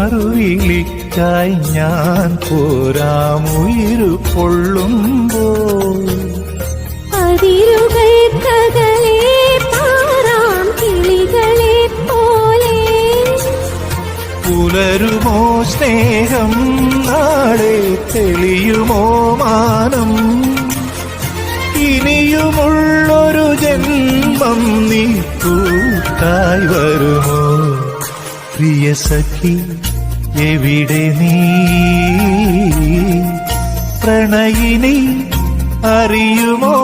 മറുവിളിക്കായി ഞാൻ പോരാമുയിരു പൊള്ളുമ്പോൾ അതിരുകൾക്കകലെ പാറാം കിളികളെ പോലെ പുലരുമോ സ്നേഹം നാളെ തെളിയുമോ മാനം ഇനിയുമുള്ളൊരു ജന്മം നീ കൂട്ടായി വരുമോ പ്രിയ സഖി എവിടെ നീ പ്രണയിനി അറിയുമോ